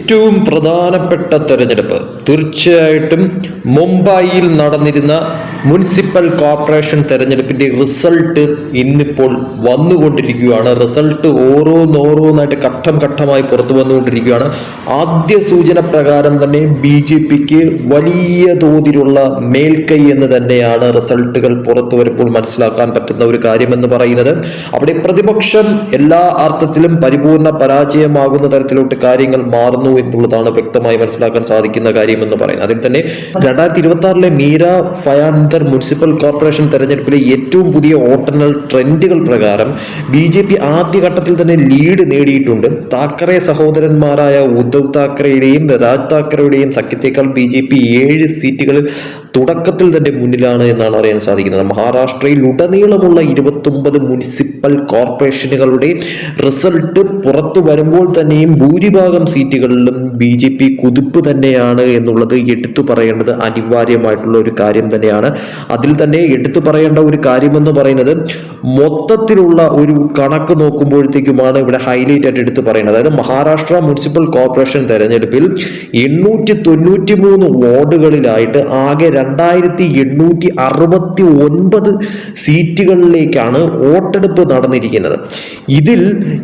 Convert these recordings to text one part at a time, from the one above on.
ഏറ്റവും പ്രധാനപ്പെട്ട തെരഞ്ഞെടുപ്പ് തീർച്ചയായിട്ടും മുംബൈയിൽ നടന്നിരുന്ന മുനിസിപ്പൽ കോർപ്പറേഷൻ തെരഞ്ഞെടുപ്പിന്റെ റിസൾട്ട് ഇന്നിപ്പോൾ വന്നുകൊണ്ടിരിക്കുകയാണ്. റിസൾട്ട് ഓരോന്നായിട്ട് ഘട്ടം ഘട്ടമായി പുറത്തു വന്നുകൊണ്ടിരിക്കുകയാണ്. ആദ്യ സൂചന പ്രകാരം തന്നെ BJPക്ക് വലിയ തോതിലുള്ള മേൽക്കൈ എന്ന് തന്നെയാണ് റിസൾട്ടുകൾ പുറത്തു വരുമ്പോൾ മനസ്സിലാക്കാൻ പറ്റുന്ന ഒരു കാര്യം എന്ന് പറയുന്നത്. അവിടെ പ്രതിപക്ഷം എല്ലാ അർത്ഥത്തിലും പരിപൂർണ പരാജയമാകുന്ന തരത്തിലോട്ട് കാര്യങ്ങൾ മാറുന്നു എന്നുള്ളതാണ് വ്യക്തമായി മനസ്സിലാക്കാൻ സാധിക്കുന്ന കാര്യം എന്ന് പറയുന്നത്. അതിൽ തന്നെ 2026 മീര ഫയാന്തർ മുനിസിപ്പൽ കോർപ്പറേഷൻ തെരഞ്ഞെടുപ്പിലെ ഏറ്റവും പുതിയ വോട്ടെണ്ണൽ ട്രെൻഡുകൾ പ്രകാരം BJP ആദ്യഘട്ടത്തിൽ തന്നെ ലീഡ് നേടിയിട്ടുണ്ട്. താക്കറെ സഹോദരന്മാരായ ഉദ്ധവ് താക്കറെയുടെയും രാജ് താക്കറെയുടെയും സഖ്യത്തേക്കാൾ BJP 7 സീറ്റുകളിൽ തുടക്കത്തിൽ തന്നെ മുന്നിലാണ് എന്നാണ് അറിയാൻ സാധിക്കുന്നത്. മഹാരാഷ്ട്രയിൽ ഉടനീളമുള്ള 29 മുനിസിപ്പൽ കോർപ്പറേഷനുകളുടെ റിസൾട്ട് പുറത്തു വരുമ്പോൾ തന്നെയും ഭൂരിഭാഗം സീറ്റുകളിലും BJP കുതിപ്പ് തന്നെയാണ് എന്നുള്ളത് എടുത്തു പറയേണ്ടത് അനിവാര്യമായിട്ടുള്ള ഒരു കാര്യം തന്നെയാണ്. അതിൽ തന്നെ എടുത്തു പറയേണ്ട ഒരു കാര്യം എന്ന് പറയുന്നത് മൊത്തത്തിലുള്ള ഒരു കണക്ക് നോക്കുമ്പോഴത്തേക്കുമാണ് ഇവിടെ ഹൈലൈറ്റ് ആയിട്ട് എടുത്തു പറയുന്നത്. അതായത് മഹാരാഷ്ട്ര മുനിസിപ്പൽ കോർപ്പറേഷൻ തെരഞ്ഞെടുപ്പിൽ 893 വാർഡുകളിലായിട്ട് ആകെ 2869 സീറ്റുകളിലേക്കാണ് വോട്ടെടുപ്പ് നടന്നിരിക്കുന്നത്. ഇതിൽ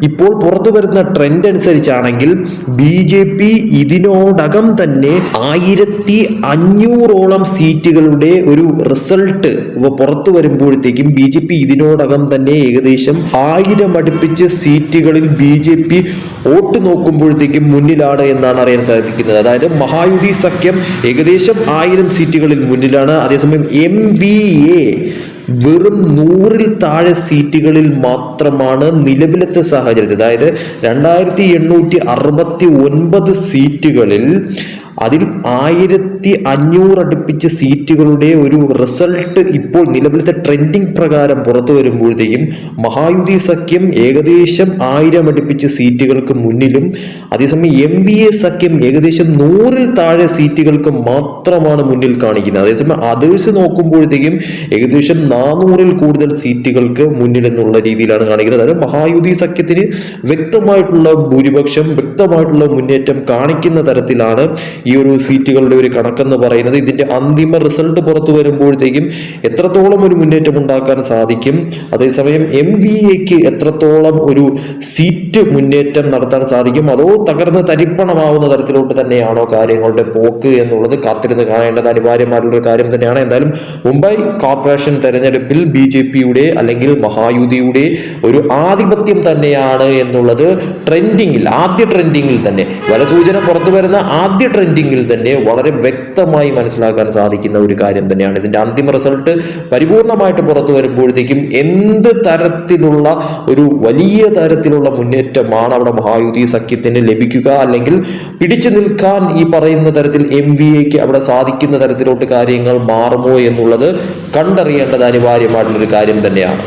ഇപ്പോൾ പുറത്തു വരുന്ന ട്രെൻഡ് അനുസരിച്ചാണെങ്കിൽ BJP ഇതിനോടകം തന്നെ 1500ഓളം സീറ്റുകളുടെ ഒരു റിസൾട്ട് പുറത്തു വരുമ്പോഴത്തേക്കും BJP ഇതിനോടകം തന്നെ ഏകദേശം 1000 അടുപ്പിച്ച് സീറ്റുകളിൽ BJP വോട്ട് നോക്കുമ്പോഴത്തേക്കും മുന്നിലാണ് എന്നാണ് അറിയാൻ സാധിക്കുന്നത്. അതായത് മഹായുതി സഖ്യം ഏകദേശം 1000 സീറ്റുകളിൽ മുന്നിലാണ്. അതേസമയം MVA വെറും 100-ൽ താഴെ സീറ്റുകളിൽ മാത്രമാണ് നിലവിലത്തെ സാഹചര്യത്തിൽ. അതായത് 2869 സീറ്റുകളിൽ അതിൽ 1500 അടുപ്പിച്ച് സീറ്റുകളുടെ ഒരു റിസൾട്ട് ഇപ്പോൾ നിലവിലത്തെ ട്രെൻഡിങ് പ്രകാരം പുറത്തു വരുമ്പോഴത്തേക്കും മഹായുതി സഖ്യം ഏകദേശം 1000 അടുപ്പിച്ച് സീറ്റുകൾക്ക് മുന്നിലും, അതേസമയം MVA സഖ്യം ഏകദേശം 100-ൽ താഴെ സീറ്റുകൾക്ക് മാത്രമാണ് മുന്നിൽ കാണിക്കുന്നത്. അതേസമയം അതേഴ്സ് നോക്കുമ്പോഴത്തേക്കും ഏകദേശം 400-ൽ കൂടുതൽ സീറ്റുകൾക്ക് മുന്നിൽ എന്നുള്ള രീതിയിലാണ് കാണിക്കുന്നത്. അതായത് മഹായുതി സഖ്യത്തിന് വ്യക്തമായിട്ടുള്ള ഭൂരിപക്ഷം, വ്യക്തമായിട്ടുള്ള മുന്നേറ്റം കാണിക്കുന്ന തരത്തിലാണ് ഈ ഒരു സീറ്റുകളുടെ ഒരു കണക്കെന്ന് പറയുന്നത്. ഇതിന്റെ അന്തിമ റിസൾട്ട് പുറത്തു വരുമ്പോഴത്തേക്കും എത്രത്തോളം ഒരു മുന്നേറ്റം ഉണ്ടാക്കാൻ സാധിക്കും, അതേസമയം MVAക്ക് എത്രത്തോളം ഒരു സീറ്റ് മുന്നേറ്റം നടത്താൻ സാധിക്കും, അതോ തകർന്ന് തരിപ്പണമാവുന്ന തരത്തിലോട്ട് തന്നെയാണോ കാര്യങ്ങളുടെ പോക്ക് എന്നുള്ളത് കാത്തിരുന്ന് കാണേണ്ടത് അനിവാര്യമായിട്ടുള്ള ഒരു കാര്യം തന്നെയാണ്. എന്തായാലും മുംബൈ കോർപ്പറേഷൻ തെരഞ്ഞെടുപ്പിൽ BJPയുടെ അല്ലെങ്കിൽ മഹായുതിയുടെ ഒരു ആധിപത്യം തന്നെയാണ് എന്നുള്ളത് ആദ്യ ട്രെൻഡിങ്ങിൽ തന്നെ വലസൂചന പുറത്തു വരുന്ന ആദ്യ ട്രെൻഡിങ്ങിൽ തന്നെ വളരെ വ്യക്തമായി മനസ്സിലാക്കാൻ സാധിക്കുന്ന ഒരു കാര്യം തന്നെയാണ്. ഇതിന്റെ അന്തിമ റിസൾട്ട് പരിപൂർണമായിട്ട് പുറത്തു വരുമ്പോഴത്തേക്കും എന്ത് തരത്തിലുള്ള ഒരു വലിയ തരത്തിലുള്ള മുന്നേറ്റമാണ് അവിടെ മഹായുതി സഖ്യത്തിന് ലഭിക്കുക, അല്ലെങ്കിൽ പിടിച്ചു നിൽക്കാൻ ഈ പറയുന്ന തരത്തിൽ MVAക്ക് അവിടെ സാധിക്കുന്ന തരത്തിലോട്ട് കാര്യങ്ങൾ മാറുമോ എന്നുള്ളത് കണ്ടറിയേണ്ടത് അനിവാര്യമായിട്ടുള്ളൊരു കാര്യം തന്നെയാണ്.